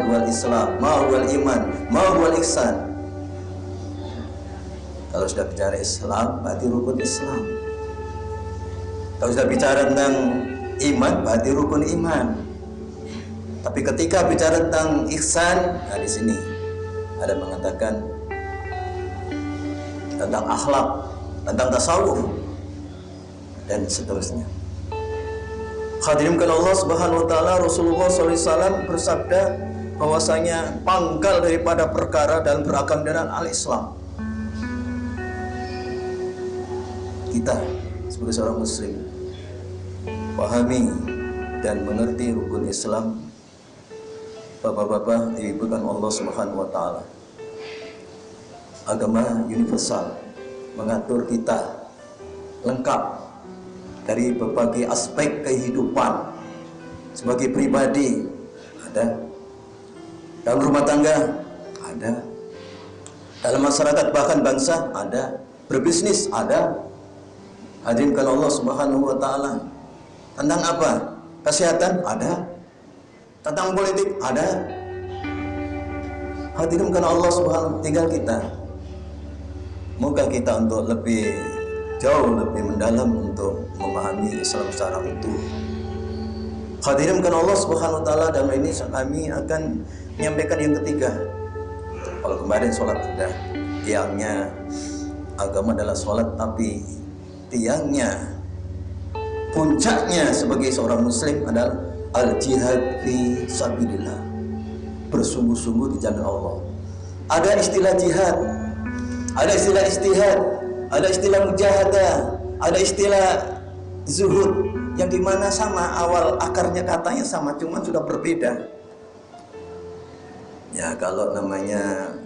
huwal Islam, ma huwal iman, ma huwal ihsan. Kalau sudah bicara Islam, berarti rukun Islam. Kalau sudah bicara tentang iman, berarti rukun iman. Tapi ketika bicara tentang ihsan, nah di sini ada mengatakan tentang akhlak, tentang tasawuf, dan seterusnya. Hadirin kan Allah Subhanahu wa taala, Rasulullah SAW bersabda bahwasanya pangkal daripada perkara dalam beragam dengan al-Islam. Kita sebagai seorang muslim pahami dan mengerti rukun Islam. Bapak-bapak, ibu kan Allah Subhanahu wa taala. Agama universal mengatur kita lengkap dari berbagai aspek kehidupan sebagai pribadi, ada dalam rumah tangga, ada dalam masyarakat bahkan bangsa, ada berbisnis, ada. Hadirin kalau Allah Subhanahu wa taala, tentang apa? Kesehatan ada, tentang politik ada. Hadirin kalau Allah Subhanahu, tinggal kita. Moga kita untuk lebih jauh, lebih mendalam untuk memahami Islam secara utuh. Hadirin kan Allah Subhanahu wa taala, dalam ini kami akan menyampaikan yang ketiga. Kalau kemarin sholat sudah, tiangnya agama adalah sholat, tapi tiangnya, puncaknya sebagai seorang muslim adalah al-jihad fi sabilillah, bersungguh-sungguh di jalan Allah. Ada istilah jihad, ada istilah istihad, ada istilah mujahadah, ada istilah zuhud, yang dimana sama, awal akarnya katanya sama, cuma sudah berbeda. Ya kalau namanya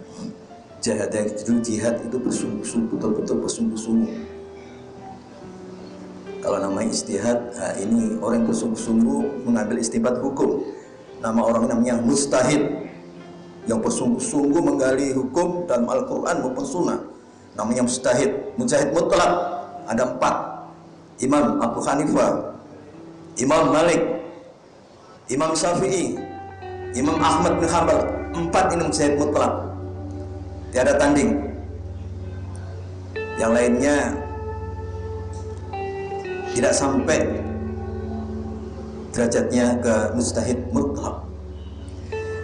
jihad itu bersungguh-sungguh, betul-betul bersungguh-sungguh. Kalau namanya istihad, nah ini orang bersungguh-sungguh mengambil istinbat hukum. Nama orang namanya mustahid, yang bersungguh-sungguh menggali hukum dalam Al-Quran maupun Sunnah. Namanya mustahid. Mujahid mutlak ada 4. Imam Abu Hanifah, Imam Malik, Imam Syafi'i, Imam Ahmad bin Hanbal. 4 ini mujahid mutlak, tiada tanding. Yang lainnya tidak sampai derajatnya ke mustahid mutlak.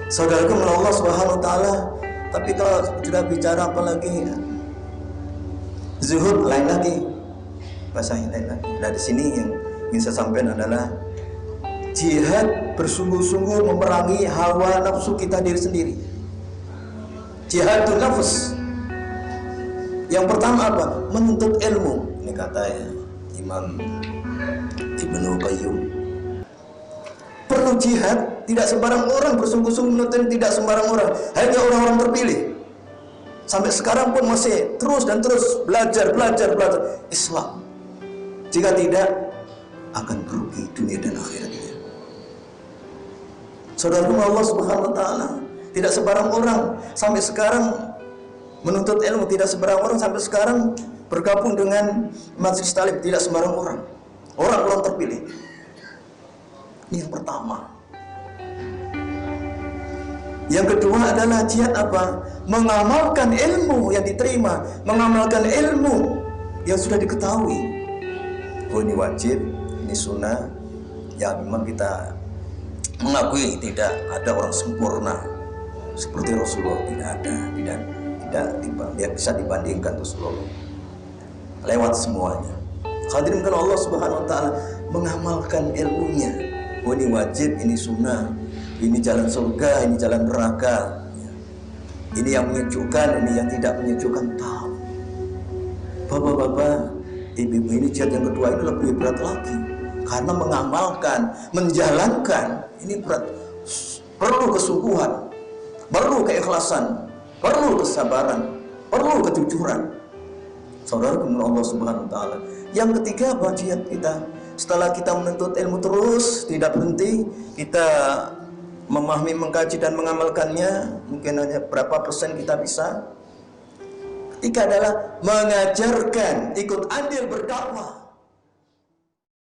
Saudaraku Allah Subhanahu wa taala, tapi kalau sudah bicara apalagi zuhud, lain lagi, bahasanya lain lagi. Nah di sini yang ingin saya sampaikan adalah jihad bersungguh-sungguh memerangi hawa nafsu kita diri sendiri. Jihadun nafs. Yang pertama apa? Menuntut ilmu. Ini katanya Imam Ibnu Qayyim. Perlu jihad, tidak sembarang orang bersungguh-sungguh menuntut, tidak sembarang orang, hanya orang-orang terpilih. Sampai sekarang pun masih terus dan terus belajar Islam. Jika tidak, akan merugi dunia dan akhiratnya. Saudaraku Allah Subhanahu wa taala, tidak sembarang orang sampai sekarang menuntut ilmu, tidak sembarang orang sampai sekarang bergabung dengan majelis talib, tidak sembarang orang. Orang terpilih. Ini yang pertama. Yang kedua adalah jihad apa? Mengamalkan ilmu yang diterima, mengamalkan ilmu yang sudah diketahui. Oh ini wajib, ini sunnah. Ya memang kita mengakui tidak ada orang sempurna seperti Rasulullah, tidak ada, tidak bisa dibandingkan Rasulullah. Lewat semuanya. Hadirin kan Allah Subhanahu wa taala, mengamalkan ilmunya. Oh ini wajib, ini sunnah, ini jalan surga, ini jalan neraka. Ini yang menyejukkan, ini yang tidak menyejukkan. Tahu. Bapak-bapak, ibu-ibu, ini jihad yang kedua ini lebih berat lagi. Karena mengamalkan, menjalankan, ini berat. Perlu kesungguhan, perlu keikhlasan, perlu kesabaran, perlu kejujuran. Saudara kemuliaan Allah Subhanahu wa taala. Yang ketiga apa jihad kita? Setelah kita menuntut ilmu terus tidak berhenti, kita memahami, mengkaji dan mengamalkannya, mungkin hanya berapa persen kita bisa. Ketiga adalah mengajarkan, ikut andil berdakwah.